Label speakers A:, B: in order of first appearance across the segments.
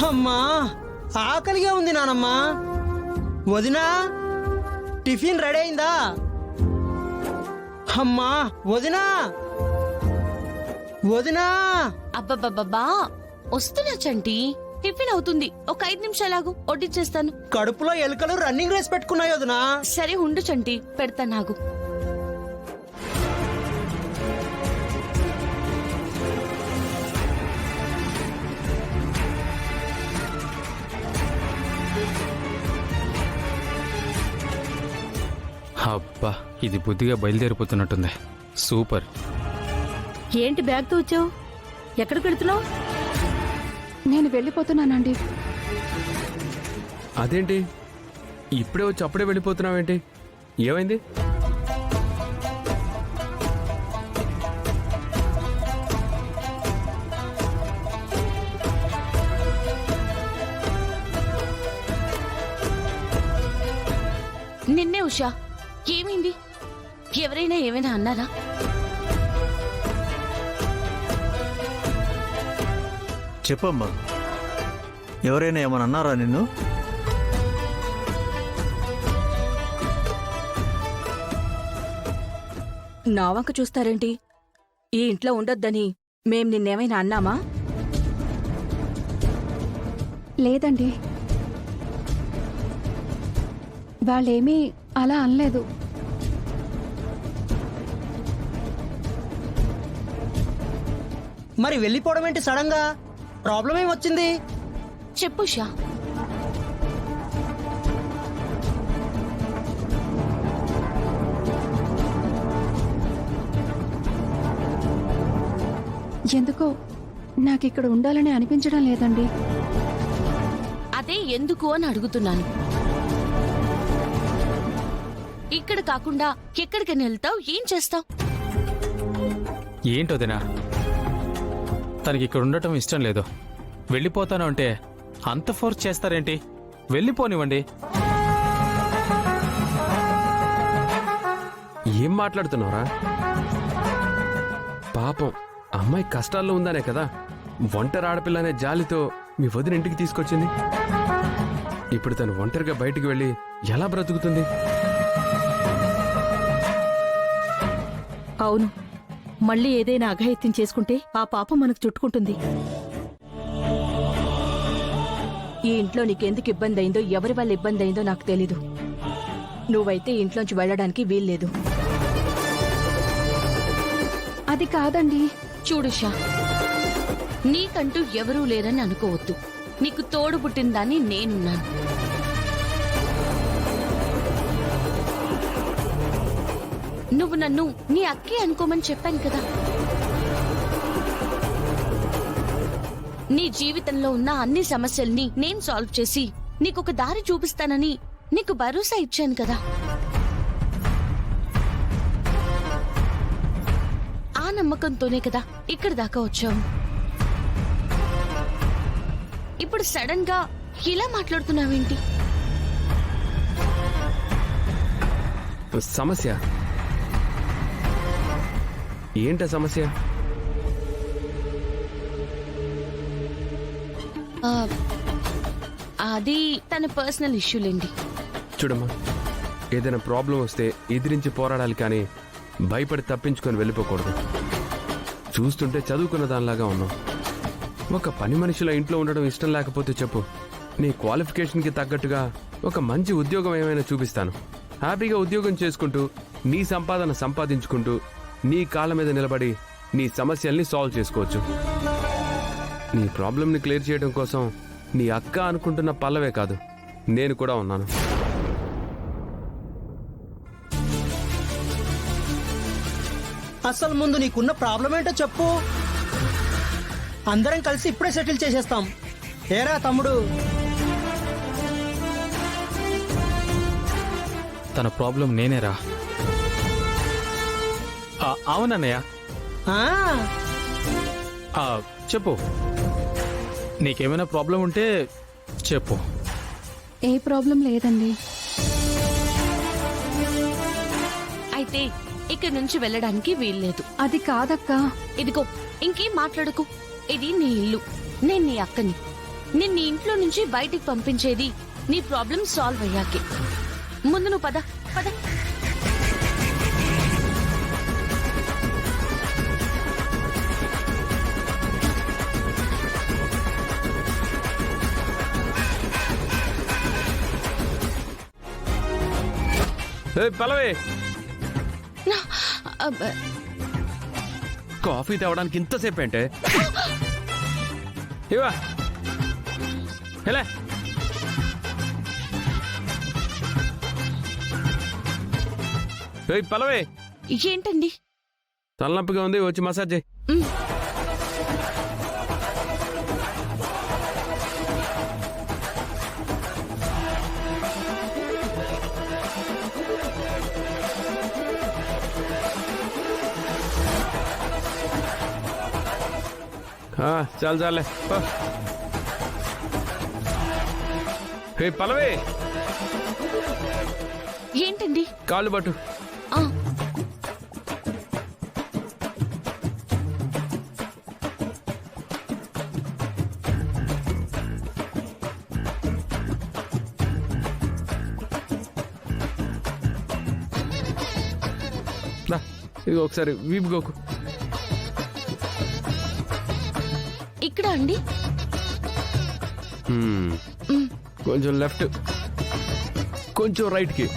A: అమ్మా ఆకలిగా ఉంది నానమ్మా. వదినా టిఫిన్ రెడీ అయిందా? అమ్మా వదినా వదినా.
B: అబ్బబ్బబ్బా వస్తున్నా చంటి, టిఫిన్ అవుతుంది. ఒక 5 నిమిషాలాగు, వడ్డిచ్చేస్తాను.
A: కడుపులో ఎలుకలు రన్నింగ్ రేస్ పెట్టుకున్నాయి వదినా.
B: సరే ఉండు చంటి, పెడతా నాగు.
C: అబ్బా ఇది బుద్ధిగా బయలుదేరిపోతున్నట్టుంది. సూపర్.
D: ఏంటి బ్యాగ్తో వచ్చావు? ఎక్కడికి వెళుతున్నావు?
E: నేను వెళ్ళిపోతున్నానండి.
C: అదేంటి ఇప్పుడే వచ్చి అప్పుడే వెళ్ళిపోతున్నావేంటి? ఏమైంది?
B: నిన్నే ఉషా, ఏమైంది? ఎవరైనా ఏమైనా అన్నారా?
F: చెప్పమ్మా, ఎవరైనా ఏమని అన్నారా నిన్ను?
D: నా వంక చూస్తారేంటి? ఈ ఇంట్లో ఉండొద్దని మేం నిన్నేమైనా అన్నామా?
E: లేదండి, వాళ్ళేమీ అలా అనలేదు.
A: మరి వెళ్ళిపోవడం ఏంటి సడన్ గా? ప్రాబ్లం ఏమొచ్చింది?
B: చెప్పు ఉషా.
E: ఎందుకో నాకిక్కడ ఉండాలని అనిపించడం లేదండి.
B: అదే ఎందుకు అని అడుగుతున్నాను. ఇక్కడ కాకుండా ఎక్కడికైనా వెళ్తావు? ఏం చేస్తావు?
C: ఏంటోదినా, తనకి ఇక్కడ ఉండటం ఇష్టం లేదు. వెళ్ళిపోతాను అంటే అంత ఫోర్స్ చేస్తారేంటి? వెళ్ళిపోనివ్వండి. ఏం మాట్లాడుతున్నావురా? పాపం అమ్మాయి కష్టాల్లో ఉందనే కదా ఒంటరి ఆడపిల్లనే జాలితో మీ వదిన ఇంటికి తీసుకొచ్చింది. ఇప్పుడు తను ఒంటరిగా బయటికి వెళ్ళి ఎలా బ్రతుకుతుంది?
D: అవును, మళ్ళీ ఏదైనా అఘాయిత్యం చేసుకుంటే ఆ పాపం మనకు చుట్టుకుంటుంది. ఈ ఇంట్లో నీకెందుకు ఇబ్బంది అయిందో, ఎవరి వల్ల ఇబ్బంది అయిందో నాకు తెలీదు. నువ్వైతే ఇంట్లోంచి వెళ్ళడానికి వీల్లేదు.
E: అది కాదండి.
B: చూడుషా, నీకంటూ ఎవరూ లేరని అనుకోవద్దు. నీకు తోడు పుట్టిన దాన్ని నేనున్నాను. నువ్వు నన్ను నీ అక్కే అనుకోమని చెప్పాను కదా. నీ జీవితంలో ఉన్న అన్ని సమస్యల్ని నేను సాల్వ్ చేసి నీకొక దారి చూపిస్తానని నీకు భరోసా ఇచ్చాను కదా. ఆ నమ్మకంతోనే కదా ఇక్కడ దాకా వచ్చావు. ఇప్పుడు సడన్ గా ఇలా మాట్లాడుతున్నావేంటి?
C: సమస్య ఏంట? సమస్య
B: అది తన పర్సనల్ ఇష్యూలేండి.
C: చూడమ్మా, ఏదైనా ప్రాబ్లం వస్తే ఎదిరించి పోరాడాలి కానీ భయపడి తప్పించుకొని వెళ్ళిపోకూడదు. చూస్తుంటే చదువుకున్న దానిలాగా ఉన్నావు. ఒక పని మనిషిలో ఇంట్లో ఉండడం ఇష్టం లేకపోతే చెప్పు, నీ క్వాలిఫికేషన్కి తగ్గట్టుగా ఒక మంచి ఉద్యోగం ఏమైనా చూపిస్తాను. హ్యాపీగా ఉద్యోగం చేసుకుంటూ నీ సంపాదన సంపాదించుకుంటూ నీ కాళ్ళ మీద నిలబడి నీ సమస్యల్ని సాల్వ్ చేసుకోవచ్చు. నీ ప్రాబ్లంని క్లియర్ చేయడం కోసం నీ అక్క అనుకుంటున్న పల్లవే కాదు, నేను కూడా ఉన్నాను.
A: అసలు ముందు నీకున్న ప్రాబ్లం ఏంటో చెప్పు. అందరం కలిసి ఇప్పుడే సెటిల్ చేసేస్తాం. ఏరా తమ్ముడు?
C: తన ప్రాబ్లం నేనేరా. అవునన్నయ్య. చెప్పు, నీకేమైనా ప్రాబ్లం ఉంటే చెప్పు.
E: ఏ ప్రాబ్లం లేదండి.
B: అయితే ఇక్కడ నుంచి వెళ్ళడానికి వీల్లేదు.
E: అది కాదక్కా.
B: ఇదిగో ఇంకేం మాట్లాడకు. ఇది నీ ఇల్లు, నేను నీ అక్కని. నిన్ను ఇంట్లో నుంచి బయటికి పంపించేది నీ ప్రాబ్లం సాల్వ్ అయ్యాకే. ముందు నువ్వు పద పద.
C: పల్లవి,
B: అబ్బ,
C: కాఫీ తేవడానికి ఇంతసేపు ఏంటే? ఇవా ఎలా పల్లవి,
B: ఏంటండి?
C: తలనొప్పిగా ఉంది, వచ్చి మసాజ్ చేయి.
B: ఉమ్.
C: చాలు చాలే. పల్లవి,
B: ఏంటండి?
C: కాళ్ళు పట్టు.
B: ఆ,
C: ఇది ఒకసారి వీపుకోకు.
B: ఇక్కడ అండి.
C: కొంచెం లెఫ్ట్, కొంచెం రైట్ కి,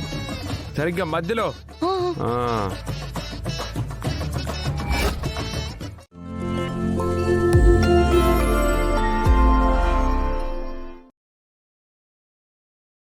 C: సరిగ్గా మధ్యలో.
B: ఆ,
C: ఆ